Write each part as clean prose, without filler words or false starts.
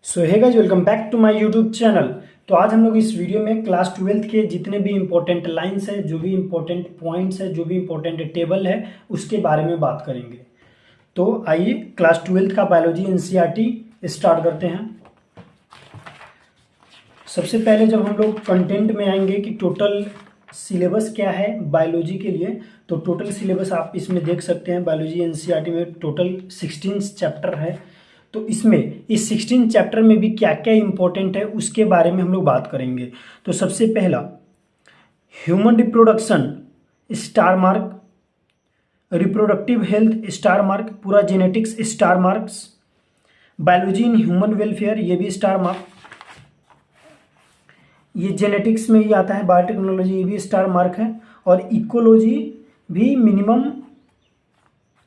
So hey guys, welcome back to my YouTube channel. तो आज हम लोग इस वीडियो में क्लास 12th के जितने भी इंपॉर्टेंट लाइंस है, जो भी इंपॉर्टेंट पॉइंट्स है, जो भी इंपॉर्टेंट टेबल है, उसके बारे में बात करेंगे। तो आइए क्लास 12th का बायोलॉजी एनसीईआरटी स्टार्ट करते हैं। सबसे पहले जब हम लोग कंटेंट में आएंगे कि टोटल सिलेबस क्या है बायोलॉजी के लिए, तो टोटल सिलेबस आप इसमें देख सकते हैं। बायोलॉजी एनसीईआरटी में टोटल 16 चैप्टर है। तो इसमें इस 16 चैप्टर में भी क्या क्या इंपॉर्टेंट है उसके बारे में हम लोग बात करेंगे। तो सबसे पहला human reproduction star mark, reproductive health star mark, पूरा genetics star marks, biology in human welfare ये भी स्टार मार्क, ये जेनेटिक्स में ही आता है। बायोटेक्नोलॉजी ये भी स्टार मार्क है। और इकोलॉजी भी मिनिमम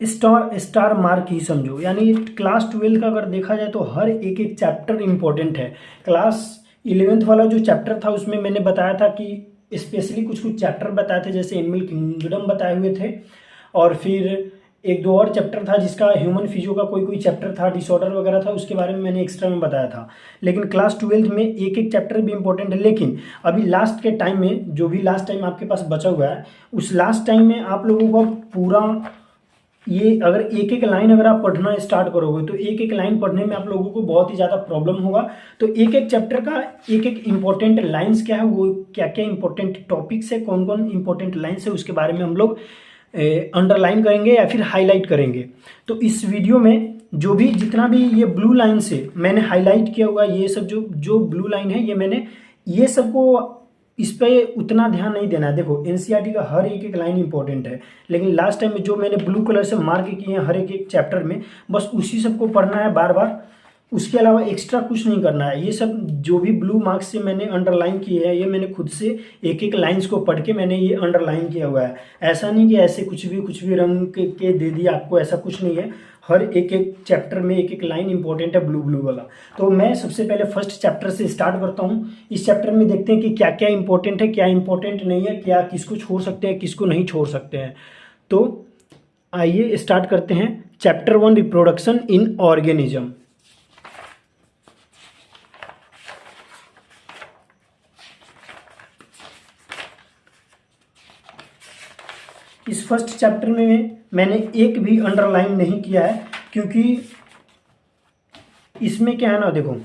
स्टार मार्क ही समझो। यानी क्लास 12 का अगर देखा जाए तो हर एक एक चैप्टर इंपॉर्टेंट है। क्लास 11th वाला जो चैप्टर था उसमें मैंने बताया था कि स्पेशली कुछ कुछ चैप्टर बताए थे, जैसे एनिमल किंगडम बताए हुए थे, और फिर एक दो और चैप्टर था जिसका ह्यूमन फिजियो का कोई चैप्टर था, डिसऑर्डर वगैरह था, उसके बारे में मैंने एक्स्ट्रा में बताया था। लेकिन क्लास 12th में एक एक चैप्टर भी इंपॉर्टेंट है। लेकिन अभी लास्ट के टाइम में, जो भी लास्ट टाइम आपके पास बचा हुआ है, उस लास्ट टाइम में आप लोगों को पूरा ये अगर एक एक लाइन अगर आप पढ़ना स्टार्ट करोगे तो एक एक लाइन पढ़ने में आप लोगों को बहुत ही ज़्यादा प्रॉब्लम होगा। तो एक एक चैप्टर का एक एक इंपॉर्टेंट लाइंस क्या है, वो क्या क्या इंपॉर्टेंट टॉपिक्स है, कौन कौन इंपॉर्टेंट लाइंस है, उसके बारे में हम लोग अंडरलाइन करेंगे या फिर हाईलाइट करेंगे। तो इस वीडियो में जो भी जितना भी ये ब्लू लाइन से मैंने हाईलाइट किया हुआ, ये सब जो जो ब्लू लाइन है, ये मैंने ये सबको इस पे उतना ध्यान नहीं देना है। देखो एनसीईआरटी का हर एक एक लाइन इंपॉर्टेंट है, लेकिन लास्ट टाइम में जो मैंने ब्लू कलर से मार्क किए हैं हर एक एक चैप्टर में, बस उसी सबको पढ़ना है बार बार। उसके अलावा एक्स्ट्रा कुछ नहीं करना है। ये सब जो भी ब्लू मार्क्स से मैंने अंडरलाइन किए हैं, ये मैंने खुद से एक एक लाइंस को पढ़ के मैंने ये अंडरलाइन किया हुआ है। ऐसा नहीं कि ऐसे कुछ भी रंग के दे दिया आपको, ऐसा कुछ नहीं है। हर एक एक चैप्टर में एक एक लाइन इंपॉर्टेंट है, ब्लू ब्लू वाला। तो मैं सबसे पहले फर्स्ट चैप्टर से स्टार्ट करता हूँ। इस चैप्टर में देखते हैं कि क्या क्या इंपॉर्टेंट है, क्या इंपॉर्टेंट नहीं है, क्या किसको छोड़ सकते हैं, किसको नहीं छोड़ सकते हैं। तो आइए स्टार्ट करते हैं। Chapter 1 reproduction in organism. इस फर्स्ट चैप्टर में मैंने एक भी अंडरलाइन नहीं किया है, क्योंकि इसमें क्या है ना, देखो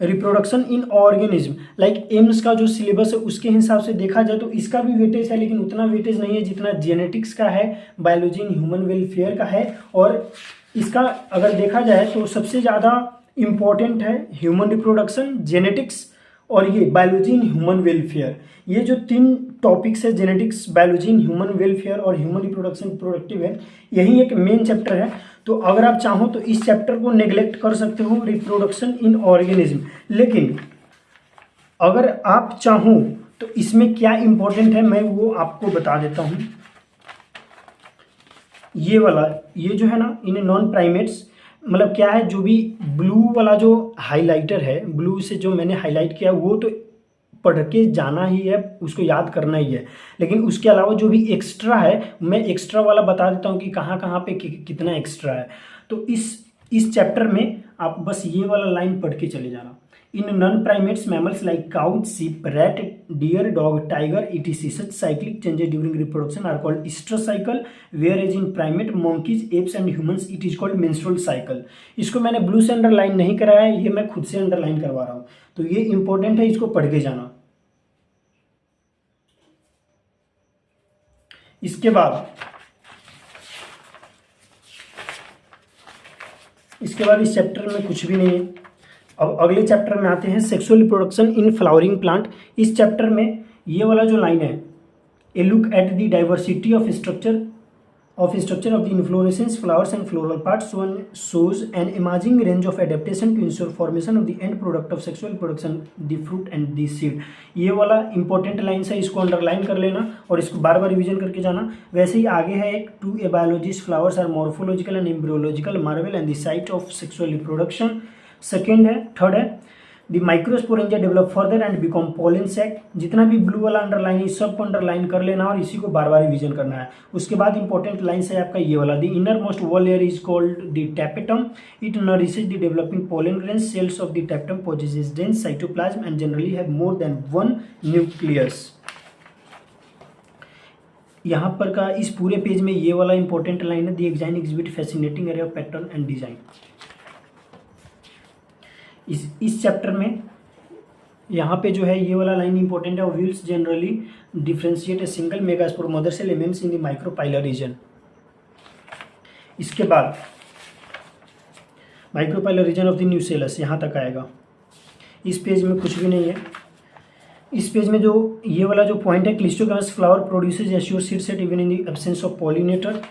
reproduction in organism like AIIMS का जो सिलेबस है उसके हिसाब से देखा जाए तो इसका भी वेटेज है, लेकिन उतना वेटेज नहीं है जितना जेनेटिक्स का है, बायोलॉजी इन ह्यूमन वेलफेयर का है। और इसका अगर देखा जाए तो सबसे ज़्यादा इम्पॉर्टेंट है ह्यूमन रिप्रोडक्शन, जेनेटिक्स और ये बायोलॉजी इन ह्यूमन वेलफेयर। ये जो तीन टॉपिक्स है, genetics, biology in human welfare और ह्यूमन रिप्रोडक्शन प्रोडक्टिव हेल्थ, यही एक मेन चैप्टर है। तो अगर आप चाहो तो इस चैप्टर को नेग्लेक्ट कर सकते हो, रिप्रोडक्शन इन ऑर्गेनिज्म। लेकिन अगर आप चाहो तो इसमें क्या इंपॉर्टेंट है मैं वो आपको बता देता हूँ। ये वाला, ये जो है ना, इन नॉन प्राइमेट्स, मतलब क्या है, जो भी ब्लू वाला जो हाइलाइटर है, ब्लू से जो मैंने हाईलाइट किया वो तो पढ़ के जाना ही है, उसको याद करना ही है। लेकिन उसके अलावा जो भी एक्स्ट्रा है, मैं एक्स्ट्रा वाला बता देता हूँ कि कहाँ कहाँ पे कितना एक्स्ट्रा है। तो इस चैप्टर में आप बस ये वाला लाइन पढ़ के चले जाना। In non primates mammals like cow, sheep, rat, deer, dog, tiger, etc. Such cyclic changes during reproduction are called estrous cycle, whereas in primate, monkeys, apes and humans it is called menstrual cycle. इसको मैंने blue से underline नहीं कराया है, ये मैं खुद से अंडरलाइन करवा रहा हूँ। तो ये इंपॉर्टेंट है, इसको पढ़ के जाना। इसके बाद इस चैप्टर में कुछ भी नहीं है। अब अगले चैप्टर में आते हैं, sexual reproduction in flowering plant. इस चैप्टर में ये वाला जो लाइन है, ए look at the diversity of structure of the inflorescence flowers and floral parts shows an emerging range of adaptation to ensure formation of the end product of sexual reproduction, the fruit and the seed। ये वाला important lines है, इसको underline कर लेना और इसको बार बार revision करके जाना। वैसे ही आगे है एक, to a biologist flowers are morphological and embryological marvel and the site of sexual reproduction. Second है, थर्ड है, the microsporangia develop further and become pollen sac. जितना भी ब्लू वाला अंडरलाइन है इस सबको अंडरलाइन कर लेना और इसी को बार बार रिवीजन करना है। उसके बाद इंपॉर्टेंट लाइन्स है आपका ये वाला, the inner most wall layer is called the tapetum, it nourishes the developing pollen grains, cells of the tapetum possesses dense cytoplasm and generally have more than one nucleus. यहाँ पर का इस पूरे page में ये वाला इंपॉर्टेंट लाइन है, the exine exhibit fascinating array of pattern and design. इस चैप्टर में यहाँ पे जो है ये वाला लाइन इंपॉर्टेंट है, ovules generally differentiate a single megaspore mother cell elements in the micropylar region. इसके बाद micropylar region of the nucellus यहाँ तक आएगा। इस पेज में कुछ भी नहीं है। इस पेज में जो ये वाला जो पॉइंट है, cleistogamous flower produces assure seed set even in the absence of pollinator.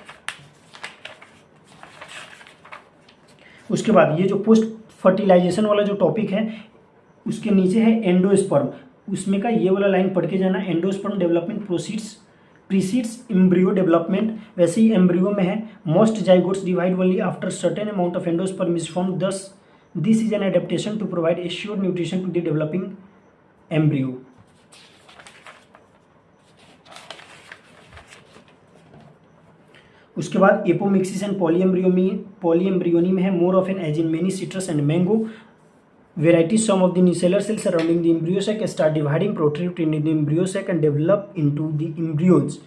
उसके बाद ये जो पोस्ट फर्टिलाइजेशन वाला जो टॉपिक है उसके नीचे है एंडोस्पर्म, उसमें का ये वाला लाइन पढ़ के जाना, endosperm development precedes embryo development. वैसे ही एम्ब्रियो में है, most zygotes divide only after certain amount of endosperm is form, thus this is an adaptation to provide assure nutrition to the developing embryo. उसके बाद apomixis and polyembryony में है, more of an edge in many citrus and mango varieties, some of the nucellar cells surrounding the embryo sac start dividing, protrude in the embryo sac and develop into the embryos.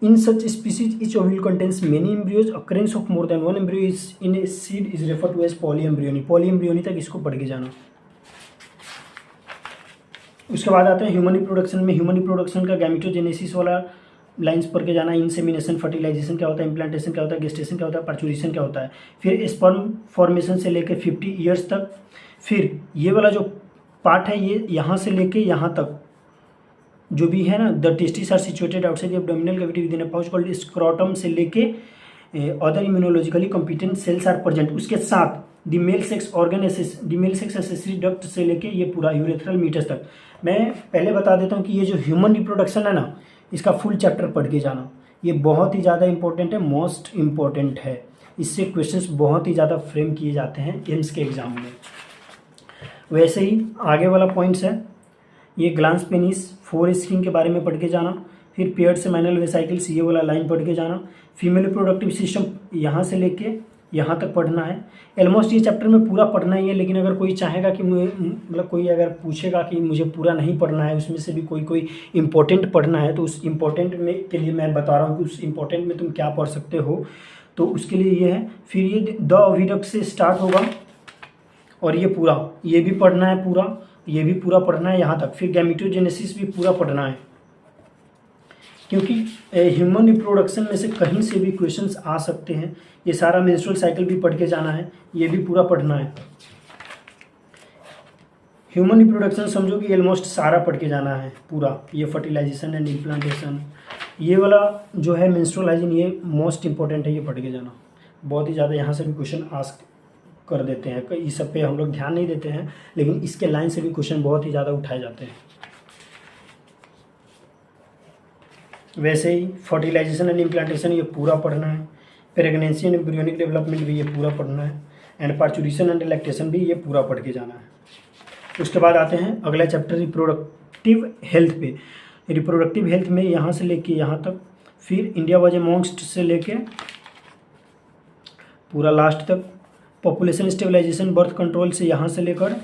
In such species, each ovule contains many embryos. Occurrence of more than one embryo is in a seed is referred to as polyembryony. polyembryony तक इसको पढ़ के जाना। उसके बाद आते हैं human reproduction में। ह्यूमन रिप्रोडक्शन का गैमेटोजेनेसिस वाला लाइन्स पढ़ के जाना, इंसेमिनेशन, फर्टिलाइजेशन क्या होता है, इम्प्लांटेशन क्या होता है, गेस्टेशन क्या होता है, पार्चुरेशन क्या होता है, फिर स्पर्म फॉर्मेशन से लेकर 50 ईयर्स तक। फिर ये वाला जो पार्ट है ये यहाँ से लेके यहाँ तक जो भी है ना, the testis are situated outside the abdominal cavity with in a pouch called scrotum से लेके other immunologically competent cells are present. उसके साथ the male sex organ accessory duct से लेके ये पूरा यूरेथ्रल मीटस तक। मैं पहले बता देता हूँ कि ये जो ह्यूमन रिप्रोडक्शन है ना, इसका फुल चैप्टर पढ़ के जाना, ये बहुत ही ज़्यादा इंपॉर्टेंट है, मोस्ट इम्पॉर्टेंट है। इससे क्वेश्चंस बहुत ही ज़्यादा फ्रेम किए जाते हैं एम्स के एग्जाम में। वैसे ही आगे वाला पॉइंट्स है, ये ग्लांस पेनिस, फोर स्किन के बारे में पढ़ के जाना, फिर पेयर्ड सेमाइनल वेसाइकल्स ये वाला लाइन पढ़ के जाना, फीमेल रिप्रोडक्टिव सिस्टम यहाँ से लेके यहाँ तक पढ़ना है। ऑलमोस्ट ये चैप्टर में पूरा पढ़ना ही है, लेकिन अगर कोई चाहेगा कि मुझे मतलब कोई अगर पूछेगा कि मुझे पूरा नहीं पढ़ना है, उसमें से भी कोई इंपॉर्टेंट पढ़ना है, तो उस इम्पोर्टेंट में के लिए मैं बता रहा हूँ कि उस इम्पोर्टेंट में तुम क्या पढ़ सकते हो। तो उसके लिए ये है, फिर ये द ओविडक्ट से स्टार्ट होगा और ये पूरा ये भी पढ़ना है, पूरा ये भी पूरा पढ़ना है यहाँ तक। फिर गैमेटोजेनेसिस भी पूरा पढ़ना है, क्योंकि ह्यूमन रिप्रोडक्शन में से कहीं से भी क्वेश्चंस आ सकते हैं। ये सारा मेंस्ट्रुअल साइकिल भी पढ़ के जाना है, ये भी पूरा पढ़ना है। ह्यूमन रिप्रोडक्शन समझो कि ऑलमोस्ट सारा पढ़ के जाना है पूरा। ये फर्टिलाइजेशन एंड इम्प्लांटेशन, ये वाला जो है मेंस्ट्रुअल हाइजीन, ये मोस्ट इंपॉर्टेंट है, ये पढ़ के जाना। बहुत ही ज़्यादा यहाँ से भी क्वेश्चन आस्क कर देते हैं, इस सब पे हम लोग ध्यान नहीं देते हैं, लेकिन इसके लाइन से भी क्वेश्चन बहुत ही ज़्यादा उठाए जाते हैं। वैसे ही फर्टिलाइजेशन एंड इम्प्लांटेशन ये पूरा पढ़ना है। प्रेगनेंसी एंड एम्ब्रियोनिक डेवलपमेंट भी ये पूरा पढ़ना है, एंड पार्चुरेशन एंड लैक्टेशन भी ये पूरा पढ़ के जाना है। उसके बाद आते हैं अगला चैप्टर रिप्रोडक्टिव हेल्थ पे। रिप्रोडक्टिव हेल्थ में यहाँ से लेके यहाँ तक, फिर इंडिया वाज अमॉन्ग्स्ट से लेके पूरा लास्ट तक, पॉपुलेशन स्टेबलाइजेशन बर्थ कंट्रोल से यहाँ से लेकर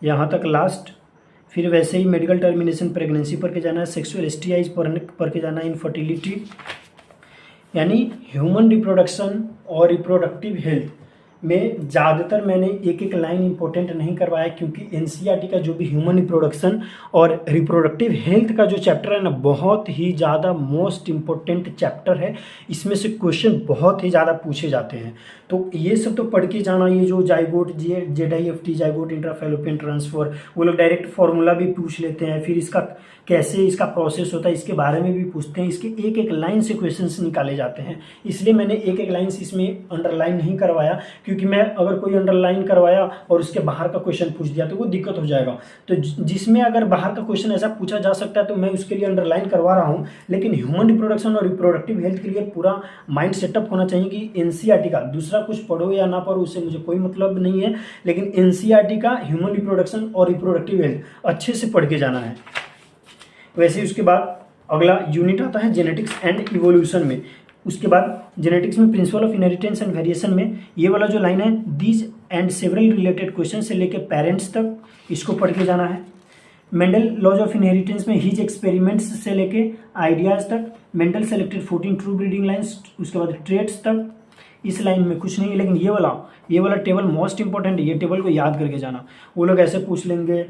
यहाँ तक लास्ट। फिर वैसे ही मेडिकल टर्मिनेशन प्रेगनेंसी पर के जाना है, सेक्सुअल एसटीआईज पर के जाना है, इनफर्टिलिटी। यानी ह्यूमन रिप्रोडक्शन और रिप्रोडक्टिव हेल्थ में ज़्यादातर मैंने एक एक लाइन इंपॉर्टेंट नहीं करवाया, क्योंकि एनसीईआरटी का जो भी ह्यूमन रिप्रोडक्शन और रिप्रोडक्टिव हेल्थ का जो चैप्टर है ना, बहुत ही ज़्यादा मोस्ट इम्पोर्टेंट चैप्टर है। इसमें से क्वेश्चन बहुत ही ज़्यादा पूछे जाते हैं, तो ये सब तो पढ़ के जाना। ये जो जाइगोट ZIFT जाइगोट इंट्राफैलोपियन ट्रांसफर, वो लोग डायरेक्ट फार्मूला भी पूछ लेते हैं, फिर इसका कैसे इसका प्रोसेस होता है इसके बारे में भी पूछते हैं। इसके एक एक लाइन से क्वेश्चंस निकाले जाते हैं, इसलिए मैंने एक एक लाइन इसमें अंडरलाइन नहीं करवाया, क्योंकि मैं अगर कोई अंडरलाइन करवाया और उसके बाहर का क्वेश्चन पूछ दिया तो वो दिक्कत हो जाएगा। तो जिसमें अगर बाहर का क्वेश्चन ऐसा पूछा जा सकता है तो मैं उसके लिए अंडरलाइन करवा रहा हूँ। लेकिन ह्यूमन रिप्रोडक्शन और रिप्रोडक्टिव हेल्थ के लिए पूरा माइंड सेटअप होना चाहिए कि एनसीईआरटी का दूसरा कुछ पढ़ो या ना पढ़ो उससे मुझे कोई मतलब नहीं है, लेकिन एनसीईआरटी का ह्यूमन रिप्रोडक्शन और रिप्रोडक्टिव हेल्थ अच्छे से पढ़ के जाना है। वैसे ही उसके बाद अगला यूनिट आता है जेनेटिक्स एंड इवोल्यूशन में। उसके बाद जेनेटिक्स में principle of inheritance and variation में ये वाला जो लाइन है, these and several related question से लेके पेरेंट्स तक इसको पढ़ के जाना है। मेंडल लॉज ऑफ इनहेरिटेंस में हिज एक्सपेरिमेंट्स से लेके आइडियाज तक, Mendel selected 14 true breeding lines, उसके बाद ट्रेड्स तक। इस लाइन में कुछ नहीं है, लेकिन ये वाला टेबल मोस्ट इंपॉर्टेंट है, ये टेबल को याद करके जाना। वो लोग ऐसे पूछ लेंगे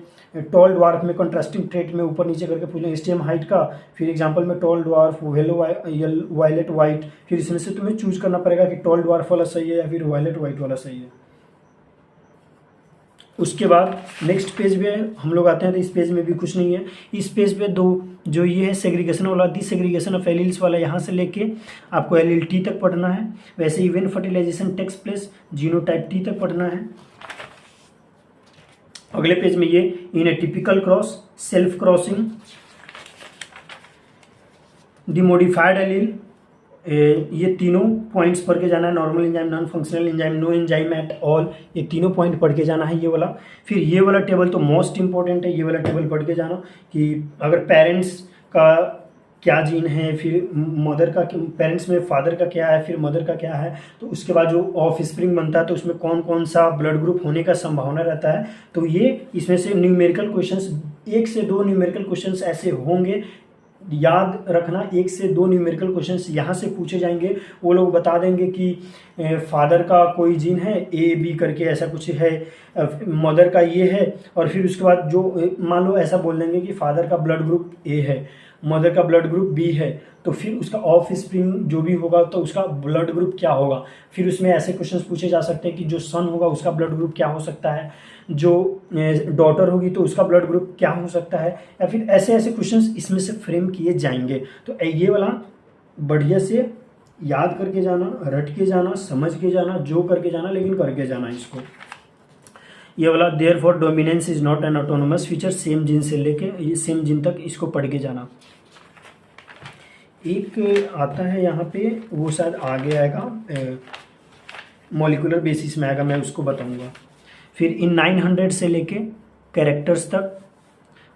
टॉल ड्वार्फ में कंट्रास्टिंग ट्रेट में ऊपर नीचे करके पूछ लेंगे स्टेम हाइट का, फिर एग्जांपल में टॉल ड्वार्फ, वायलेट वाइट, फिर इसमें से तुम्हें चूज करना पड़ेगा कि टॉल ड्वार्फ वाला सही है या फिर वायलेट वाइट वाला सही है। उसके बाद नेक्स्ट पेज पे हम लोग आते हैं तो इस पेज में भी कुछ नहीं है। इस पेज पे दो जो ये है सेग्रीगेशन वाला, डिसएग्रीगेशन ऑफ एलील्स वाला, यहाँ से लेके आपको एलील टी तक पढ़ना है। वैसे ही when fertilization takes place genotype T तक पढ़ना है। अगले पेज में ये in a typical cross, self crossing, the modified allele, ये तीनों पॉइंट्स पढ़ के जाना है। Normal enzyme, non functional enzyme, no enzyme at all, ये तीनों पॉइंट पढ़ के जाना है ये वाला। फिर ये वाला टेबल तो मोस्ट इंपॉर्टेंट है, ये वाला टेबल पढ़ के जाना कि अगर पेरेंट्स का क्या जीन है, फिर मदर का, पेरेंट्स में फादर का क्या है, फिर मदर का क्या है, तो उसके बाद जो ऑफ स्प्रिंग बनता है तो उसमें कौन कौन सा ब्लड ग्रुप होने का संभावना रहता है। तो ये इसमें से न्यूमेरिकल क्वेश्चंस, 1 से 2 न्यूमेरिकल क्वेश्चंस ऐसे होंगे, याद रखना। 1 से 2 न्यूमेरिकल क्वेश्चंस यहाँ से पूछे जाएंगे। वो लोग बता देंगे कि फादर का कोई जीन है ए बी करके ऐसा कुछ है, मदर का ये है, और फिर उसके बाद जो मान लो ऐसा बोल देंगे कि फादर का ब्लड ग्रुप ए है, मदर का ब्लड ग्रुप बी है, तो फिर उसका ऑफ स्प्रिंग जो भी होगा तो उसका ब्लड ग्रुप क्या होगा। फिर उसमें ऐसे क्वेश्चंस पूछे जा सकते हैं कि जो सन होगा उसका ब्लड ग्रुप क्या हो सकता है, जो डॉटर होगी तो उसका ब्लड ग्रुप क्या हो सकता है, या फिर ऐसे ऐसे क्वेश्चंस इसमें से फ्रेम किए जाएंगे। तो ये वाला बढ़िया से याद करके जाना, रट के जाना, समझ के जाना, जो करके जाना, लेकिन करके जाना इसको। ये वाला therefore dominance is not an autonomous feature, same gene से लेके सेम जीन तक इसको पढ़ के जाना। एक आता है यहाँ पे, वो शायद आगे आएगा, मॉलिक्यूलर बेसिस में आएगा, मैं उसको बताऊंगा। फिर इन 900 से लेके कैरेक्टर्स तक,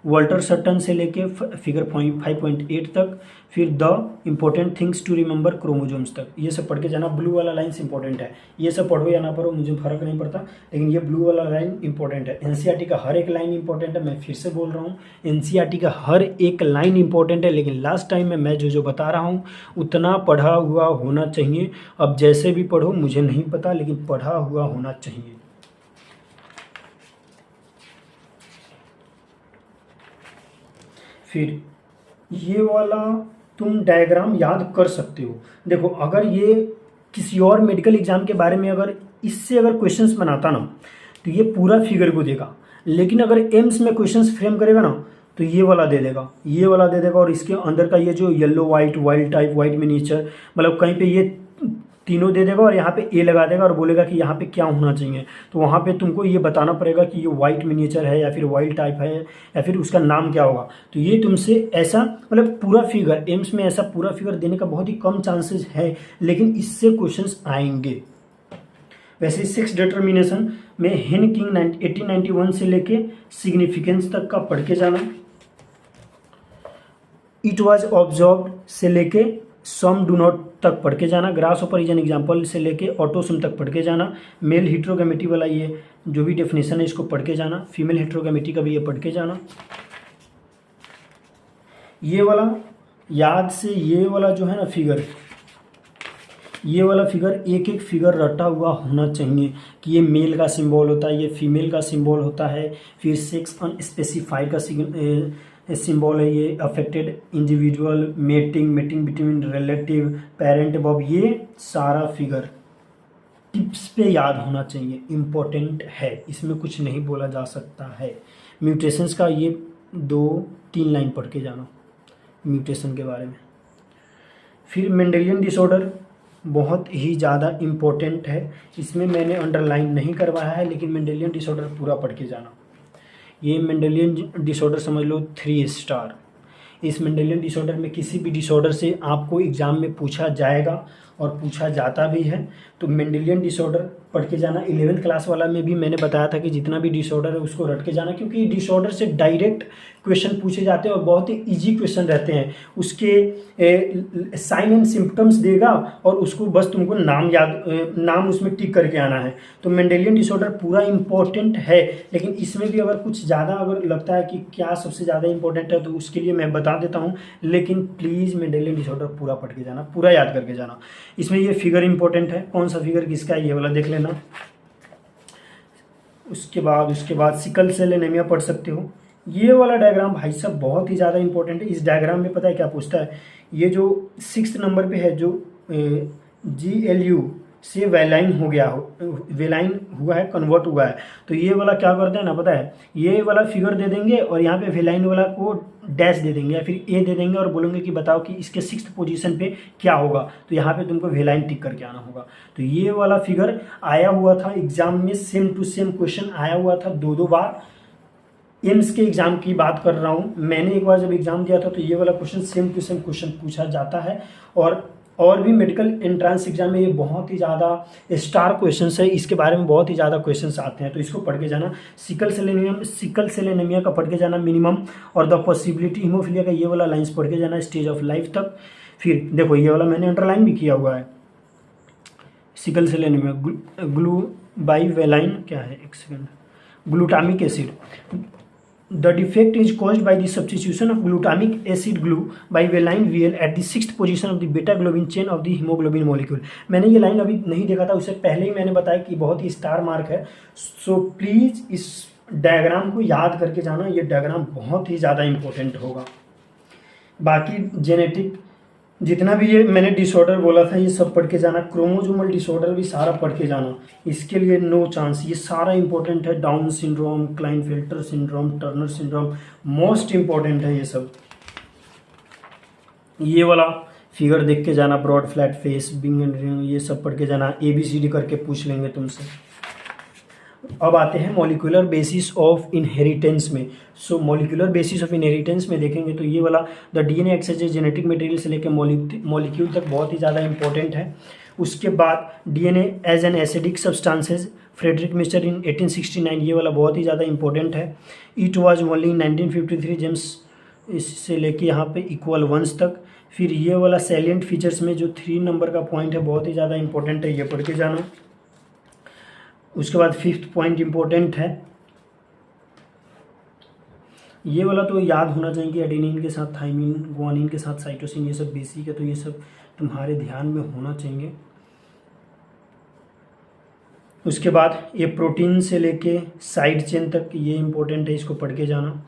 वॉल्टर सटन से लेके फिगर 5.8 तक, फिर the important things to remember chromosomes तक, ये सब पढ़ के जाना। ब्लू वाला लाइन्स इंपॉर्टेंट है, ये सब पढ़ो या ना पढ़ो मुझे फर्क नहीं पड़ता, लेकिन ये ब्लू वाला लाइन इंपॉर्टेंट है। एनसीईआरटी का हर एक लाइन इंपॉर्टेंट है, मैं फिर से बोल रहा हूँ एनसीईआरटी का हर एक लाइन इंपॉर्टेंट है, लेकिन लास्ट टाइम में मैं जो बता रहा हूँ उतना पढ़ा हुआ होना चाहिए। अब जैसे भी पढ़ो मुझे नहीं पता, लेकिन पढ़ा हुआ होना चाहिए। फिर ये वाला तुम डायग्राम याद कर सकते हो। देखो अगर ये किसी और मेडिकल एग्जाम के बारे में अगर इससे अगर क्वेश्चंस बनाता ना तो ये पूरा फिगर को देगा, लेकिन अगर एम्स में क्वेश्चंस फ्रेम करेगा ना तो ये वाला दे देगा, ये वाला दे देगा, और इसके अंदर का ये जो yellow white, wild type, white miniature, मतलब कहीं पे ये तीनों दे देगा और यहाँ पे ए लगा देगा और बोलेगा कि यहाँ पे क्या होना चाहिए। तो वहाँ पे तुमको ये बताना पड़ेगा कि ये वाइट मिनिएचर है या फिर वाइल्ड टाइप है या फिर उसका नाम क्या होगा। तो ये तुमसे ऐसा मतलब पूरा फिगर, एम्स में ऐसा पूरा फिगर देने का बहुत ही कम चांसेस है, लेकिन इससे क्वेश्चंस आएंगे। वैसे 6 डिटर्मिनेशन में हेन किंग 1891 से लेके सिग्निफिकेंस तक का पढ़ के जाना। इट वॉज ऑब्जर्व्ड से लेके सम डू नॉट तक पढ़ के जाना। ग्रास ऑपर इज एन एग्जाम्पल से लेके ऑटोसम तक पढ़ के जाना। मेल हिट्रोगैमेटी वाला ये जो भी डेफिनेशन है इसको पढ़ के जाना। फीमेल हिट्रोगैमेटी का भी ये पढ़ के जाना। ये वाला याद से, ये वाला जो है ना फिगर, ये वाला फिगर एक एक फिगर रटा हुआ होना चाहिए कि ये मेल का सिंबल होता है, ये फीमेल का सिंबल होता है, फिर सेक्स अनस्पेसिफाइड का सिंबल है, ये affected individual, mating between relative, parent above, ये सारा फिगर टिप्स पे याद होना चाहिए, इम्पोर्टेंट है, इसमें कुछ नहीं बोला जा सकता है। म्यूटेशंस का ये 2-3 लाइन पढ़ के जाना म्यूटेशन के बारे में। फिर मेंडेलियन डिसऑर्डर, बहुत ही ज़्यादा इम्पोर्टेंट है। इसमें मैंने अंडरलाइन नहीं करवाया है, लेकिन मेंडेलियन डिसऑर्डर पूरा पढ़ के जाना। ये मेंडेलियन डिसऑर्डर समझ लो 3 स्टार। इस मेंडेलियन डिसऑर्डर में किसी भी डिसऑर्डर से आपको एग्ज़ाम में पूछा जाएगा और पूछा जाता भी है। तो मेंडेलियन डिसऑर्डर पढ़ के जाना। 11th क्लास वाला में भी मैंने बताया था कि जितना भी डिसऑर्डर है उसको रट के जाना, क्योंकि डिसऑर्डर से डायरेक्ट क्वेश्चन पूछे जाते हैं और बहुत ही इजी क्वेश्चन रहते हैं। उसके साइन एंड सिम्टम्स देगा और उसको बस तुमको नाम उसमें टिक करके आना है। तो मेंडेलियन डिसऑर्डर पूरा इंपॉर्टेंट है, लेकिन इसमें भी अगर कुछ ज़्यादा अगर लगता है कि क्या सबसे ज़्यादा इंपॉर्टेंट है तो उसके लिए मैं बता देता हूँ, लेकिन प्लीज़ मेंडेलियन डिसऑर्डर पूरा पढ़ के जाना, पूरा याद करके जाना। इसमें ये फिगर इंपॉर्टेंट है, कौन सा फिगर किसका है ये वाला देख लेना। उसके बाद सिकल सेल एनीमिया पढ़ सकते हो। ये वाला डायग्राम भाई साहब बहुत ही ज़्यादा इंपॉर्टेंट है। इस डायग्राम में पता है क्या पूछता है, ये जो 6th नंबर पे है, जो GLU से वेलाइन हो गया हो, वेलाइन हुआ है, कन्वर्ट हुआ है, तो ये वाला क्या करते हैं ना पता है, ये वाला फिगर दे देंगे और यहाँ पे वेलाइन वाला को डैश दे देंगे या फिर ए दे देंगे और बोलेंगे कि बताओ कि इसके 6th पोजीशन पे क्या होगा। तो यहाँ पे तुमको वेलाइन टिक करके आना होगा। तो ये वाला फिगर आया हुआ था एग्जाम में, सेम टू सेम क्वेश्चन आया हुआ था 2 बार। एम्स के एग्जाम की बात कर रहा हूँ, मैंने एक बार जब एग्जाम दिया था तो ये वाला question same to same question पूछा जाता है। और भी मेडिकल एंट्रेंस एग्जाम में ये बहुत ही ज़्यादा स्टार क्वेश्चंस है, इसके बारे में बहुत ही ज़्यादा क्वेश्चंस आते हैं, तो इसको पढ़ के जाना। सिकल सेल एनीमिया का पढ़ के जाना मिनिमम, और द पॉसिबिलिटी हीमोफीलिया का ये वाला लाइन्स पढ़ के जाना स्टेज ऑफ लाइफ तक। फिर देखो ये वाला मैंने अंडरलाइन भी किया हुआ है, सिकल सेल एनीमिया ग्लूबाइवेलाइन क्या है, एक second, glutamic acid. The defect is caused by the substitution of glutamic acid glubaveline VL at the 6th position of the beta globin chain of the hemoglobin molecule। मैंने ये line अभी नहीं देखा था, उससे पहले ही मैंने बताया कि बहुत ही स्टार मार्क है। सो प्लीज़ इस डायग्राम को याद करके जाना, ये डायग्राम बहुत ही ज़्यादा इंपॉर्टेंट होगा। बाकी जेनेटिक जितना भी ये मैंने डिसऑर्डर बोला था ये सब पढ़ के जाना। क्रोमोजोमल डिसऑर्डर भी सारा पढ़ के जाना, इसके लिए नो चांस, ये सारा इंपॉर्टेंट है। Down syndrome, Klinefelter syndrome, Turner syndrome, most important है ये सब। ये वाला फिगर देख के जाना, broad flat face, bing and ring, ये सब पढ़ के जाना। ABCD करके पूछ लेंगे तुमसे। अब आते हैं मॉलिक्यूलर बेसिस ऑफ इनहेरिटेंस में। सो मॉलिक्यूलर बेसिस ऑफ इनहेरिटेंस में देखेंगे तो ये वाला the DNA act as a genetic material से लेकर मॉलिक्यूल तक बहुत ही ज़्यादा इंपॉर्टेंट है। उसके बाद DNA as an acidic substances, Friedrich Miescher in 1869, ये वाला बहुत ही ज़्यादा इंपॉर्टेंट है। It was only in 1953 James इससे लेके यहाँ पे इक्वल वंस तक। फिर ये वाला सैलिएंट फीचर्स में जो 3 नंबर का पॉइंट है बहुत ही ज़्यादा इंपॉर्टेंट है, ये पढ़ के जाना। उसके बाद 5th पॉइंट इंपॉर्टेंट है, ये वाला तो याद होना चाहिए कि एडेनिन के साथ थाइमिन, गुआनिन के साथ साइटोसिन, ये सब बेसिक है, तो ये सब तुम्हारे ध्यान में होना चाहिए। उसके बाद ये प्रोटीन से लेके साइड चेन तक ये इंपॉर्टेंट है, इसको पढ़ के जाना।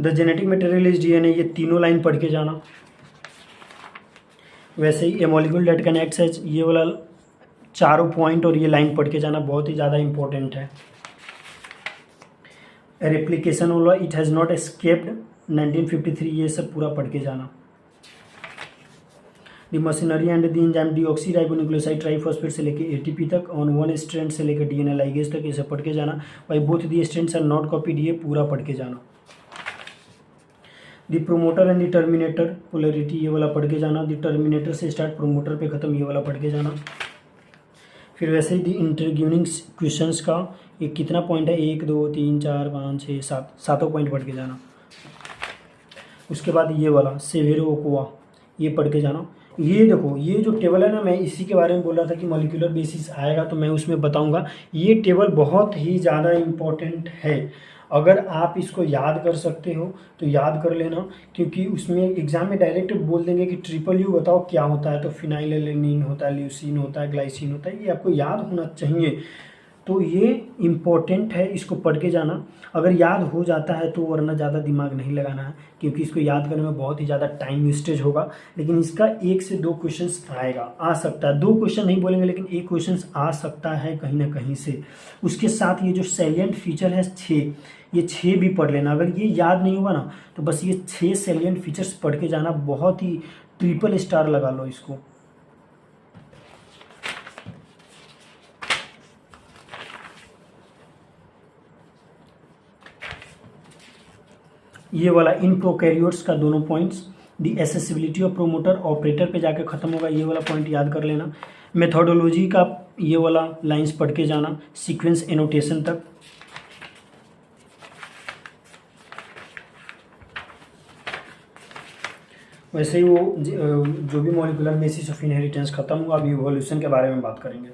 The genetic material is DNA, ये तीनों लाइन पढ़ के जाना। वैसे ही a molecule that can act as, ये वाला चारों पॉइंट और ये लाइन पढ़ के जाना बहुत ही ज़्यादा इंपॉर्टेंट है। रेप्लिकेशन वाला इट हैज़ नॉट एस्केप्ड 1953, ये सब पूरा पढ़ के जाना। The machinery and the enzyme deoxyribonucleoside triphosphate से लेकर ATP तक, ऑन वन स्ट्रैंड से लेकर DNA लाइगेज तक, ये सब पढ़ के जाना। By both the strands are not copied, ये पूरा पढ़ के जाना। The promoter and the terminator polarity, ये वाला पढ़ के जाना। द टर्मिनेटर से स्टार्ट, प्रोमोटर पे ख़त्म, ये वाला पढ़ के जाना। फिर वैसे ही दी इंटरग्यूनिंग क्वेश्चंस का ये कितना पॉइंट है, 1 2 3 4 5 6 7, सातों पॉइंट पढ़ के जाना। उसके बाद ये वाला सेवेरो ओकोवा, ये पढ़ के जाना। ये देखो ये जो टेबल है ना, मैं इसी के बारे में बोल रहा था कि मॉलिक्यूलर बेसिस आएगा तो मैं उसमें बताऊंगा। ये टेबल बहुत ही ज़्यादा इम्पोर्टेंट है, अगर आप इसको याद कर सकते हो तो याद कर लेना, क्योंकि उसमें एग्जाम में डायरेक्ट बोल देंगे कि ट्रिपल U बताओ क्या होता है, तो फिनाइलएलेनिन होता है, ल्यूसीन होता है, ग्लाइसिन होता है, ये आपको याद होना चाहिए। तो ये इम्पोर्टेंट है, इसको पढ़ के जाना। अगर याद हो जाता है तो वरना ज़्यादा दिमाग नहीं लगाना है, क्योंकि इसको याद करने में बहुत ही ज़्यादा टाइम वेस्टेज होगा। लेकिन इसका 1 से 2 क्वेश्चंस आएगा, आ सकता है, 2 क्वेश्चन नहीं बोलेंगे लेकिन 1 क्वेश्चन आ सकता है कहीं ना कहीं से। उसके साथ ये जो सैलिएंट फीचर है 6, ये 6 भी पढ़ लेना। अगर ये याद नहीं होगा ना तो बस ये 6 सैलिएंट फीचर्स पढ़ के जाना, बहुत ही ट्रिपल स्टार लगा लो इसको। ये वाला इन प्रोकैरियोट्स का दोनों points, the accessibility of promoter operator पे जाके खत्म होगा, ये वाला पॉइंट याद कर लेना। मेथोडोलॉजी का ये वाला लाइंस पढ़ के जाना सीक्वेंस एनोटेशन तक। वैसे ही वो जो भी मॉलिक्यूलर बेसिस ऑफ इनहेरिटेंस खत्म हुआ, अभी इवोल्यूशन के बारे में बात करेंगे।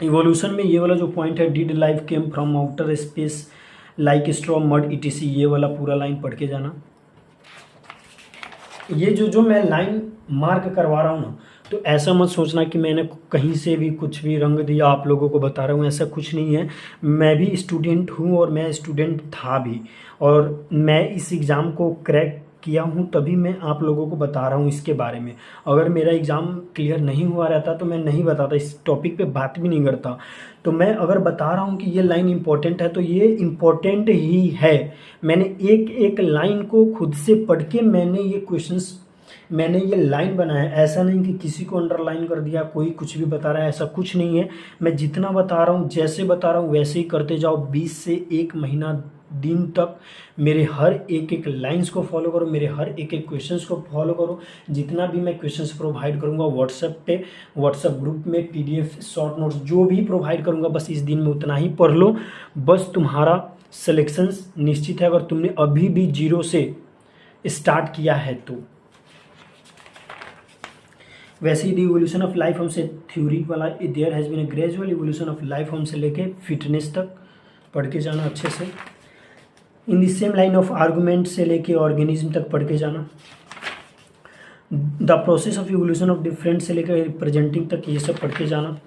इवोल्यूशन में ये वाला जो पॉइंट है, did life came from outer space like straw mud etc, ये वाला पूरा लाइन पढ़ के जाना। ये जो मैं लाइन मार्क करवा रहा हूँ ना, तो ऐसा मत सोचना कि मैंने कहीं से भी कुछ भी रंग दिया आप लोगों को बता रहा हूँ, ऐसा कुछ नहीं है। मैं भी स्टूडेंट हूँ और मैं स्टूडेंट था भी, और मैं इस एग्ज़ाम को क्रैक किया हूँ तभी मैं आप लोगों को बता रहा हूँ इसके बारे में। अगर मेरा एग्ज़ाम क्लियर नहीं हुआ रहता तो मैं नहीं बताता, इस टॉपिक पे बात भी नहीं करता। तो मैं अगर बता रहा हूँ कि ये लाइन इम्पोर्टेंट है तो ये इम्पोर्टेंट ही है। मैंने एक एक लाइन को खुद से पढ़ के मैंने ये लाइन बनाया, ऐसा नहीं कि किसी को अंडरलाइन कर दिया, कोई कुछ भी बता रहा है, ऐसा कुछ नहीं है। मैं जितना बता रहा हूँ, जैसे बता रहा हूँ वैसे ही करते जाओ। 20 से 1 महीना दिन तक मेरे हर एक एक लाइंस को फॉलो करो, मेरे हर एक एक क्वेश्चंस को फॉलो करो। जितना भी मैं क्वेश्चंस प्रोवाइड करूँगा व्हाट्सएप ग्रुप में PDF शॉर्ट नोट्स जो भी प्रोवाइड करूँगा, बस इस दिन में उतना ही पढ़ लो, बस तुम्हारा सिलेक्शंस निश्चित है। अगर तुमने अभी भी 0 से स्टार्ट किया है तो। वैसे ही द इवोल्यूशन ऑफ लाइफ हमसे थ्योरी वाला, there has been a gradual evolution of life हमसे लेके फिटनेस तक पढ़ के जाना अच्छे से। In the same line of argument से लेके ऑर्गेनिज्म तक पढ़ के जाना। The process of evolution of different से लेकर रिप्रेजेंटिंग तक ये सब पढ़ के जाना।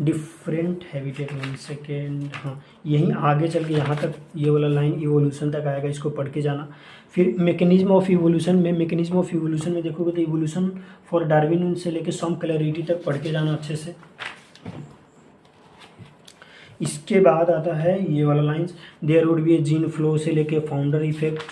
डिफरेंट हैबिटेट 1 सेकेंड, हाँ यहीं आगे चल के यहाँ तक ये वाला लाइन इवोल्यूशन तक आएगा, इसको पढ़ के जाना। फिर मैकेनिज्म ऑफ इवोल्यूशन में देखोगे तो इवोल्यूशन फॉर डार्विन से लेके सम क्लैरिटी तक पढ़ के जाना अच्छे से। इसके बाद आता है ये वाला lines, there would be a gene flow से लेके फाउंडर इफेक्ट।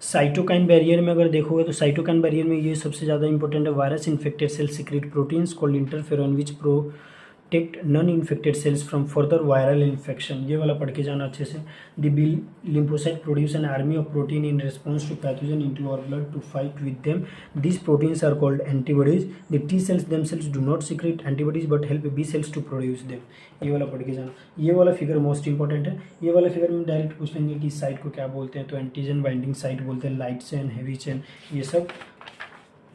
साइटोकाइन बैरियर में अगर देखोगे तो साइटोकाइन बैरियर में ये सबसे ज़्यादा इंपॉर्टेंट है। Virus infected cell secrete proteins called interferon which protect non infected cells from further viral infection, ये वाला पढ़ के जाना अच्छे से। The B lymphocyte produce an army of protein in response to pathogen into our blood to fight with them, this proteins are called antibodies. The T cells themselves do not secrete antibodies but help B cells to produce them, ये वाला पढ़ के जाना। ये वाला figure most important है। ये वाला फिगर में डायरेक्ट पूछ लेंगे कि इस साइट को क्या बोलते हैं, तो एंटीजन बाइंडिंग साइट बोलते हैं, लाइट चेन, हेवी चेन, ये सब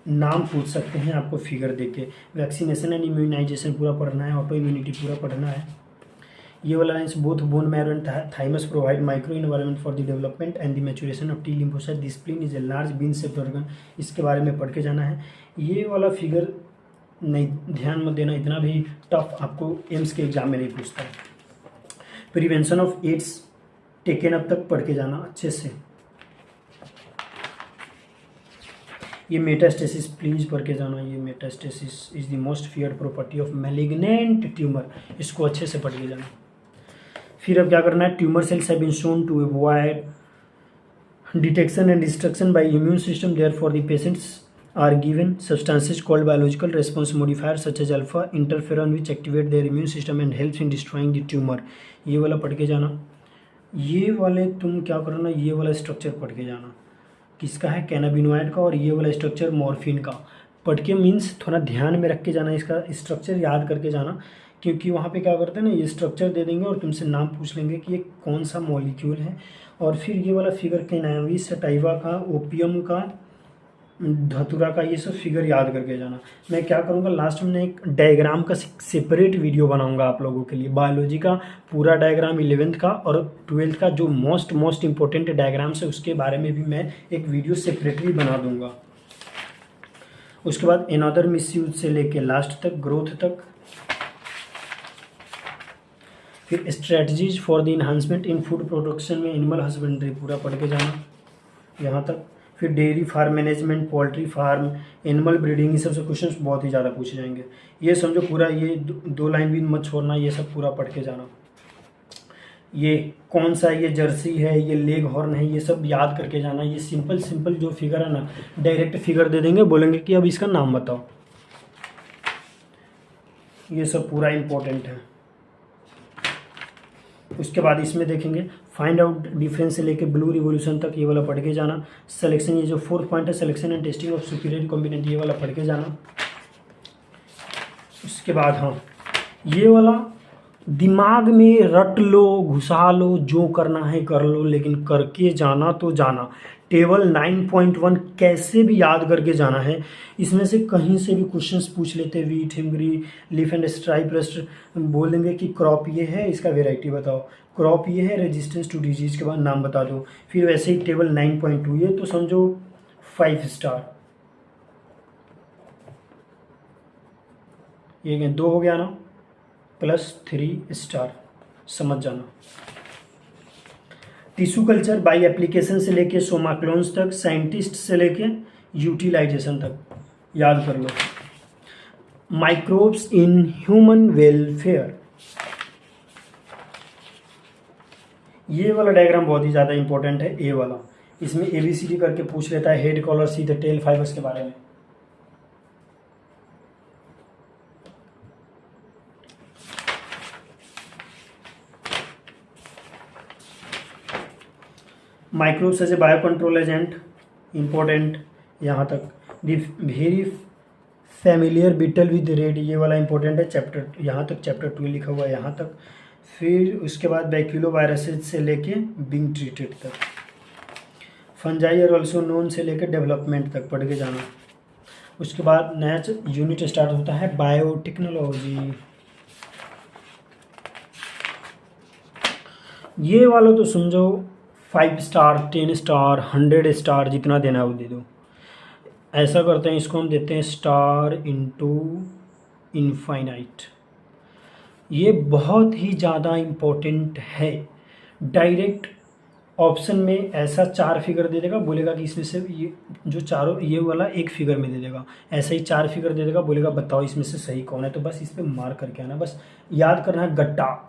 नाम पूछ सकते हैं आपको फिगर देख के। वैक्सीनेशन एंड इम्यूनाइजेशन पूरा पढ़ना है, ऑटो इम्यूनिटी पूरा पढ़ना है। ये वाला lines both bone marrow and thymus provide micro environment for the development and the maturation of T lymphocyte, the spleen is a large bean shaped organ, इसके बारे में पढ़ के जाना है। ये वाला फिगर नहीं ध्यान मत देना, इतना भी टफ आपको एम्स के एग्जाम में नहीं पूछता है। Prevention of AIDS taken up तक पढ़ के जाना अच्छे से। ये मेटास्टेसिस प्लीज पढ़ के जाना। ये metastasis is the most feared property of malignant tumour, इसको अच्छे से पढ़ के जाना। फिर अब क्या करना है, tumour cells have been shown to avoid detection and destruction by immune system, therefore the patients are given substances called biological response modifiers such as alpha interferon which activate their immune system and helps in destroying the tumor, ये वाला पढ़ के जाना। ये वाले तुम क्या करना, ये वाला स्ट्रक्चर पढ़ के जाना, किसका है, कैनाबिनोइड का, और ये वाला स्ट्रक्चर मॉर्फिन का पढ़ के मीन्स थोड़ा ध्यान में रख के जाना, इसका स्ट्रक्चर याद करके जाना, क्योंकि वहाँ पे क्या करते हैं ना, ये स्ट्रक्चर दे देंगे और तुमसे नाम पूछ लेंगे कि ये कौन सा मॉलिक्यूल है। और फिर ये वाला फिगर कैनाबिस सटाइवा का, ओपियम का, धतूरा का, ये सब फिगर याद करके जाना। मैं क्या करूँगा, लास्ट में एक डायग्राम का सेपरेट वीडियो बनाऊँगा आप लोगों के लिए, बायोलॉजी का पूरा डायग्राम 11th का और 12th का जो मोस्ट इंपॉर्टेंट डायग्राम्स है उसके बारे में भी मैं एक वीडियो सेपरेटली बना दूँगा। उसके बाद एनादर मिसयूज से लेके लास्ट तक, ग्रोथ तक। फिर strategies for the enhancement in food production में एनिमल हस्बेंड्री पूरा पढ़ के जाना यहाँ तक। फिर dairy farm management, poultry farm, animal breeding, ये सबसे क्वेश्चंस बहुत ही ज़्यादा पूछे जाएंगे। ये समझो पूरा, ये दो लाइन भी मत छोड़ना, ये सब पूरा पढ़ के जाना। ये कौन सा, ये जर्सी है, ये लेग हॉर्न है, ये सब याद करके जाना। ये सिंपल सिंपल जो फिगर है ना, डायरेक्ट फिगर दे देंगे, बोलेंगे कि अब इसका नाम बताओ। ये सब पूरा इम्पोर्टेंट है। उसके बाद इसमें देखेंगे फाइंड आउट डिफरेंस से लेके ब्लू रिवॉल्यूशन तक, ये वाला पढ़ के जाना। सिलेक्शन, ये जो 4th पॉइंट है, selection and testing of superior combinant, ये वाला पढ़ के जाना। उसके बाद हाँ, ये वाला दिमाग में रट लो, घुसा लो, जो करना है कर लो, लेकिन करके जाना तो जाना। टेबल 9.1 कैसे भी याद करके जाना है। इसमें से कहीं से भी क्वेश्चंस पूछ लेते, wheat, Himgiri, leaf and stripe rust, बोलेंगे कि क्रॉप ये है, इसका वेराइटी बताओ। क्रॉप ये है, रेजिस्टेंस टू डिजीज के बाद नाम बता दो। फिर वैसे ही टेबल 9.2, ये तो समझो 5 स्टार। ये 2 हो गया ना, +3 स्टार, समझ जाना। टिश्यू कल्चर बाय एप्लीकेशन से लेके सोमाक्लोन्स तक, साइंटिस्ट से लेके यूटिलाइजेशन तक याद कर लो। माइक्रोब्स इन ह्यूमन वेलफेयर, ये वाला डायग्राम बहुत ही ज़्यादा इंपॉर्टेंट है, ए वाला। इसमें ABCD करके पूछ लेता है, head, collar, sheath, tail, fibres के बारे में। Microbes as a bio control agent, important यहाँ तक। Very familiar beetle with red, ये वाला इंपॉर्टेंट है, चैप्टर यहाँ तक, चैप्टर 2 लिखा हुआ है यहाँ तक। फिर उसके बाद बैक्यूलो वायरसेज से लेके बीइंग ट्रीटेड तक, फंजाई और ऑल्सो नोन से लेकर डेवलपमेंट तक पढ़ के जाना। उसके बाद नया यूनिट स्टार्ट होता है बायोटेक्नोलॉजी। ये वाला तो समझो 5 स्टार, 10 स्टार, 100 स्टार, जितना देना है वो दे दो। ऐसा करते हैं, इसको हम देते हैं स्टार इंटू इनफाइनाइट। ये बहुत ही ज़्यादा इम्पोर्टेंट है। डायरेक्ट ऑप्शन में ऐसा 4 फिगर दे देगा, बोलेगा कि इसमें से ये जो चारों, ये वाला एक फिगर में दे देगा। ऐसे ही 4 फिगर दे देगा, बोलेगा बताओ इसमें से सही कौन है। तो बस इस पर मार करके आना, बस याद करना है गटाक,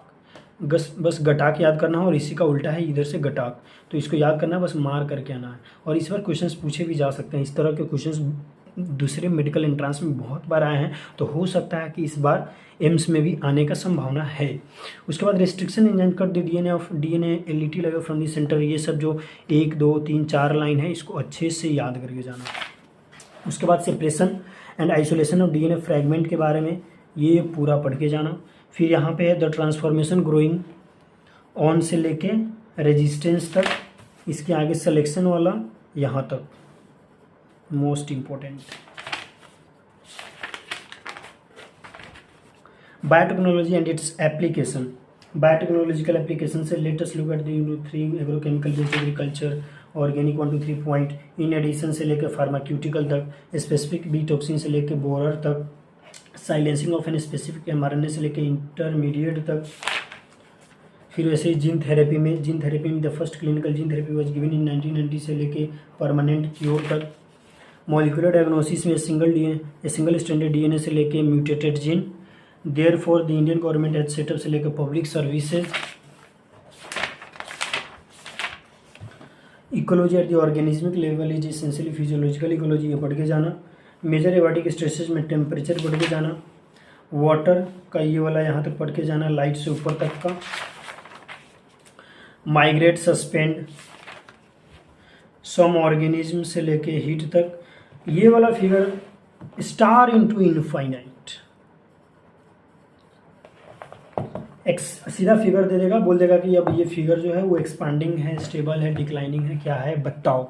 बस गटाक याद करना है, और इसी का उल्टा है इधर से गटाक, तो इसको याद करना है, बस मार करके आना है। और इस बार क्वेश्चंस पूछे भी जा सकते हैं, इस तरह के क्वेश्चंस दूसरे मेडिकल एंट्रांस में बहुत बार आए हैं, तो हो सकता है कि इस बार एम्स में भी आने का संभावना है। उसके बाद restriction in cut the DNA LET level from the centre, ये सब जो 1 2 3 4 लाइन है, इसको अच्छे से याद करके जाना। उसके बाद separation and isolation of DNA fragment के बारे में ये पूरा पढ़ के जाना। फिर यहाँ पे है द ट्रांसफॉर्मेशन ग्रोइंग ऑन से लेके रेजिस्टेंस तक, इसके आगे सिलेक्शन वाला यहाँ तक most important. Biotechnology and its application, biotechnological application से latest look at the 3 agrochemical based agriculture, organic 1 2 3 point, in addition से लेकर फार्माक्यूटिकल तक, स्पेसिफिक बी टॉक्सिन से लेकर बोरर तक, silencing of an specific mRNA से लेकर इंटरमीडिएट तक। फिर वैसे ही जीन थेरेपी में the first clinical gene therapy was given in 1990 से लेके परमानेंट क्योर तक। मॉलिक्यूलर डायग्नोसिस में सिंगल स्टैंडर्ड DNA से लेके mutated gene. Therefore the Indian government has set up से लेकर public services. Ecology at the organismic level is essentially physiological ecology, ये पढ़ के जाना। मेजर एबाटिक स्ट्रेसेस में टेम्परेचर पढ़ के जाना। वाटर का ये वाला यहाँ तक पढ़ के जाना, लाइट से ऊपर तक का। माइग्रेट, सस्पेंड, सम ऑर्गेनिज्म से लेके हीट तक। ये वाला फिगर स्टार इंटू इनफाइनाइट, सीधा फिगर दे देगा, बोल देगा कि अब ये फिगर जो है वो एक्सपांडिंग है, स्टेबल है, डिक्लाइनिंग है, क्या है बताओ।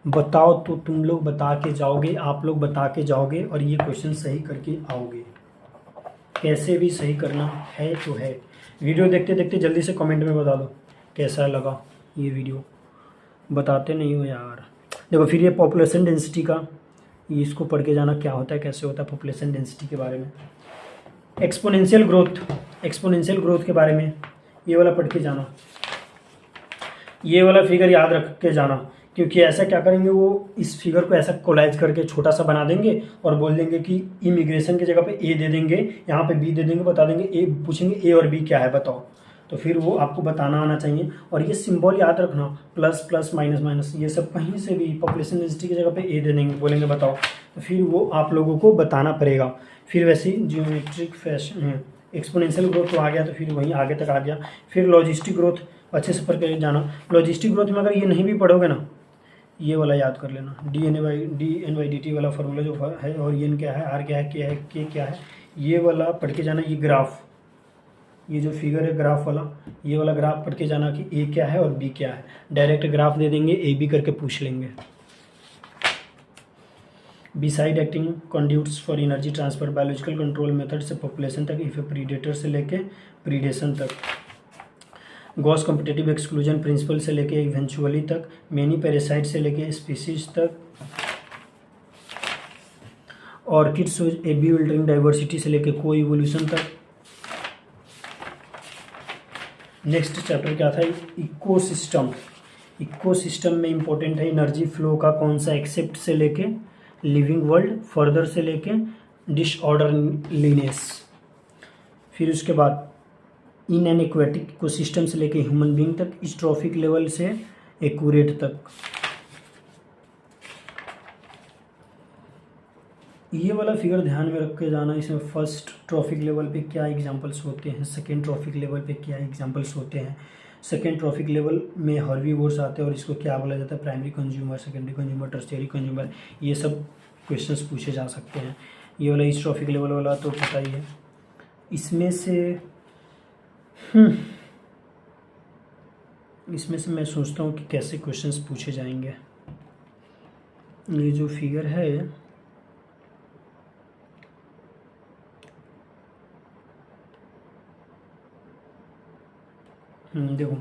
तो तुम लोग बता के जाओगे, आप लोग बता के जाओगे, और ये क्वेश्चन सही करके आओगे। कैसे भी सही करना है तो है। वीडियो देखते देखते जल्दी से कमेंट में बता दो कैसा लगा ये वीडियो, बताते नहीं हो यार। देखो फिर ये पॉपुलेशन डेंसिटी का, ये इसको पढ़ के जाना, क्या होता है, कैसे होता है पॉपुलेशन डेंसिटी के बारे में। एक्सपोनेंशियल ग्रोथ के बारे में ये वाला पढ़ के जाना। ये वाला फिगर याद रख के जाना क्योंकि ऐसा क्या करेंगे, वो इस फिगर को ऐसा कोलाइज करके छोटा सा बना देंगे और बोल देंगे कि इमिग्रेशन की जगह पे ए दे देंगे, यहाँ पे बी दे देंगे, बता देंगे ए, पूछेंगे ए और बी क्या है बताओ। तो फिर वो आपको बताना आना चाहिए। और ये सिंबल याद रखना, प्लस प्लस माइनस माइनस, ये सब कहीं से भी पॉपुलेशन डेंसिटी की जगह पे ए दे देंगे, बोलेंगे बताओ, तो फिर वो आप लोगों को बताना पड़ेगा। फिर वैसे ही जियोमेट्रिक फैशन एक्सपोनेंशियल ग्रोथ तो आ गया, तो फिर वहीं आगे तक आ गया। फिर लॉजिस्टिक ग्रोथ अच्छे से पढ़ के जाना। लॉजिस्टिक ग्रोथ में अगर ये नहीं भी पढ़ोगे ना, ये वाला याद कर लेना, D N by D T वाला फार्मूला जो है, और एन क्या है, आर क्या है, के है, के क्या है, ये वाला पढ़ के जाना। ये ग्राफ, ये जो फिगर है ग्राफ वाला, ये वाला ग्राफ पढ़ के जाना कि ए क्या है और बी क्या है। डायरेक्ट ग्राफ दे देंगे, ए बी करके पूछ लेंगे। Beside acting conduits for energy transfer, biological control method से पॉपुलेशन तक, इफ प्रीडेटर से लेके प्रीडेशन तक, गॉस कॉम्पिटिटिव एक्सक्लूजन प्रिंसिपल से लेके इवेंचुअली तक, मेनी पैरासाइट से लेके स्पीसीज तक, ऑर्किड्स ए बिल्डिंग डाइवर्सिटी से लेके को इवोल्यूशन तक। नेक्स्ट चैप्टर क्या था, इकोसिस्टम। इकोसिस्टम में इंपॉर्टेंट है एनर्जी फ्लो का कौन सा, एक्सेप्ट से लेके लिविंग वर्ल्ड, फर्दर से लेके डिसऑर्डरलीनेस। फिर उसके बाद इन एन एक्वेटिक इकोसिस्टम से लेके ह्यूमन बीइंग तक, स्ट्रॉफिक लेवल से एक्यूरेट तक। ये वाला फिगर ध्यान में रख के जाना। इसमें फर्स्ट ट्रॉफिक लेवल पे क्या एग्जांपल्स होते हैं, सेकेंड ट्रॉफिक लेवल पे क्या एग्जांपल्स होते हैं। सेकेंड ट्रॉफिक लेवल में हर्बीवोर्स आते हैं और इसको क्या बोला जाता है, primary consumer, secondary consumer, tertiary consumer. ये सब क्वेश्चंस पूछे जा सकते हैं। ये वाला इस ट्रॉफिक लेवल वाला तो पता ही है। इसमें से मैं सोचता हूँ कि कैसे क्वेश्चंस पूछे जाएंगे। ये जो फिगर है, देखो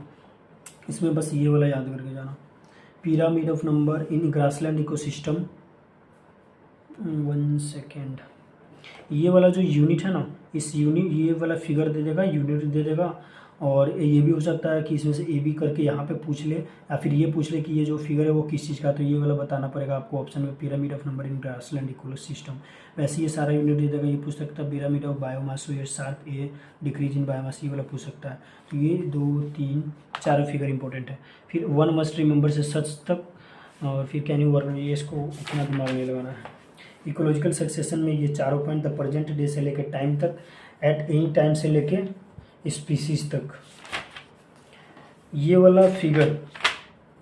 इसमें बस ये वाला याद करके जाना, pyramid of number in grassland ecosystem. 1 second, ये वाला जो यूनिट है ना, इस यूनिट, ये वाला फिगर दे देगा, यूनिट दे देगा। और ये भी हो सकता है कि इसमें से ए बी करके यहाँ पे पूछ ले, या फिर ये पूछ ले कि ये जो फिगर है वो किस चीज़ का, तो ये वाला बताना पड़ेगा आपको ऑप्शन में, pyramid of number in grassland ecosystem. वैसे ये सारा यूनिट दे देगा। ये पूछ सकता है पिरामिड ऑफ बायोमास, तो ये sharp A decrease in biomass, ये वाला पूछ सकता है। तो ये 2 3 4 फिगर इंपॉर्टेंट है। फिर 1 मस्ट रिमेंबर से सच तक, और फिर कैन यू वर्क, ये इसको उतना दिमाग नहीं लगाना है। इकोलॉजिकल सक्सेशन में ये 4 पॉइंट, द प्रेजेंट डे से लेके टाइम तक, एट एनी टाइम से लेके स्पीसीज तक। ये वाला फिगर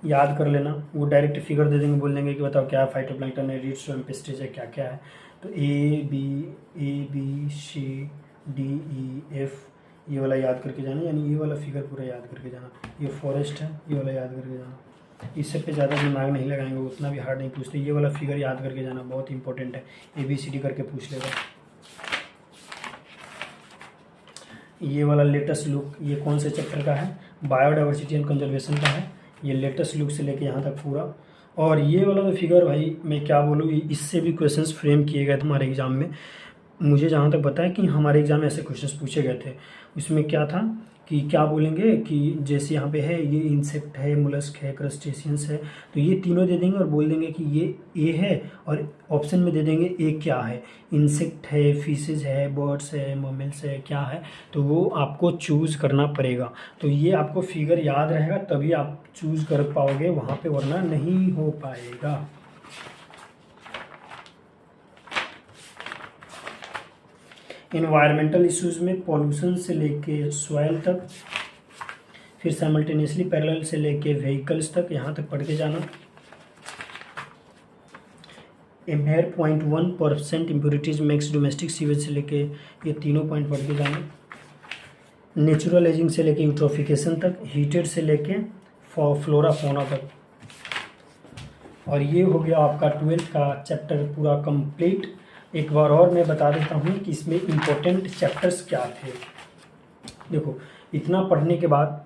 याद कर लेना। वो डायरेक्ट फिगर दे देंगे, बोल देंगे कि बताओ क्या है, फाइटोप्लैंक्टन है, रीड्स एंड पेस्टिज है, क्या क्या है। तो A B C D E F, ये वाला याद करके जाना, यानी ये वाला फिगर पूरा याद करके जाना। ये फॉरेस्ट है, ये वाला याद करके जाना। इससे पे ज़्यादा दिमाग नहीं लगाएंगे, उतना भी हार्ड नहीं पूछते। ये वाला फिगर याद करके जाना, बहुत इंपॉर्टेंट है, ABCD करके पूछ लेगा। ये वाला लेटेस्ट लुक, ये कौन से चैप्टर का है, बायोडाइवर्सिटी एंड कंजर्वेशन का है। ये लेटेस्ट लुक से लेके यहाँ तक पूरा। और ये वाला तो फिगर भाई मैं क्या बोलूँ, इससे भी क्वेश्चंस फ्रेम किए गए थे हमारे एग्ज़ाम में। मुझे जहाँ तक पता है कि हमारे एग्ज़ाम में ऐसे क्वेश्चंस पूछे गए थे। उसमें क्या था कि क्या बोलेंगे कि जैसे यहाँ पे है, ये इंसेक्ट है, मोलस्क है, क्रस्टेशियंस है, तो ये तीनों दे देंगे और बोल देंगे कि ये ए है, और ऑप्शन में दे देंगे ए क्या है, इंसेक्ट है, फिशेज है, बर्ड्स है, ममेल्स है, क्या है। तो वो आपको चूज़ करना पड़ेगा। तो ये आपको फिगर याद रहेगा तभी आप चूज़ कर पाओगे वहाँ पे, वरना नहीं हो पाएगा। इन्वायरमेंटल इश्यूज़ में पॉल्यूशन से लेके सॉइल तक, फिर साइमल्टेनियसली पैरेलल से लेके व्हीकल्स तक, यहाँ तक पढ़ के जाना। Ampere 0.1% impurities max domestic sewage से लेके ये तीनों पॉइंट पढ़ के जाना। नेचुरल एजिंग से लेके यूट्रोफिकेशन तक, हीटेड से लेके फ्लोरा फोना तक। और ये हो गया आपका 12th का चैप्टर पूरा कंप्लीट। एक बार और मैं बता देता हूँ कि इसमें इम्पोर्टेंट चैप्टर्स क्या थे। देखो, इतना पढ़ने के बाद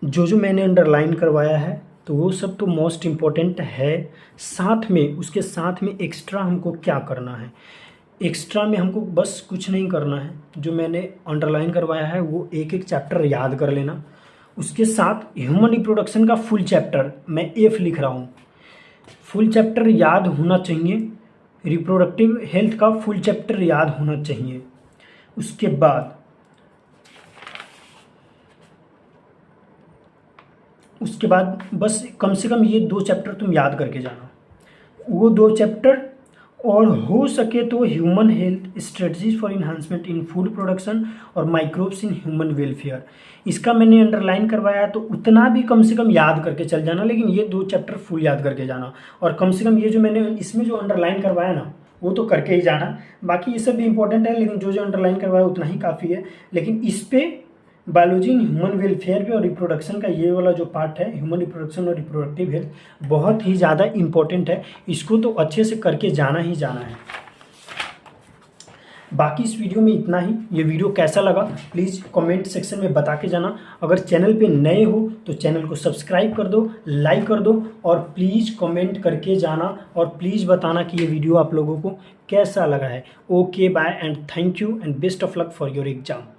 जो मैंने अंडरलाइन करवाया है तो वो सब तो मोस्ट इम्पोर्टेंट है। साथ में, उसके साथ में एक्स्ट्रा हमको क्या करना है, एक्स्ट्रा में हमको बस कुछ नहीं करना है। जो मैंने अंडरलाइन करवाया है वो एक एक चैप्टर याद कर लेना, उसके साथ ह्यूमन रिप्रोडक्शन का फुल चैप्टर मैं एफ लिख रहा हूँ, फुल चैप्टर याद होना चाहिए, रिप्रोडक्टिव हेल्थ का फुल चैप्टर याद होना चाहिए। उसके बाद बस कम से कम ये 2 चैप्टर तुम याद करके जाना, वो 2 चैप्टर, और हो सके तो human health strategies for enhancement in food production और माइक्रोब्स इन ह्यूमन वेलफेयर, इसका मैंने अंडरलाइन करवाया, तो उतना भी कम से कम याद करके चल जाना, लेकिन ये 2 चैप्टर फुल याद करके जाना। और कम से कम ये जो मैंने इसमें जो अंडरलाइन करवाया ना वो तो करके ही जाना, बाकी ये सब भी इंपॉर्टेंट है, लेकिन जो अंडरलाइन करवाया उतना ही काफ़ी है। लेकिन इस पे बायोलॉजी इन ह्यूमन वेलफेयर पे और रिप्रोडक्शन का ये वाला जो पार्ट है, ह्यूमन रिप्रोडक्शन और रिप्रोडक्टिव हेल्थ, बहुत ही ज़्यादा इंपॉर्टेंट है, इसको तो अच्छे से करके जाना ही जाना है। बाकी इस वीडियो में इतना ही। ये वीडियो कैसा लगा प्लीज़ कमेंट सेक्शन में बता के जाना। अगर चैनल पे नए हो तो चैनल को सब्सक्राइब कर दो, लाइक कर दो, और प्लीज़ कमेंट करके जाना, और प्लीज़ बताना कि ये वीडियो आप लोगों को कैसा लगा है। Okay bye and thank you and best of luck for your exam.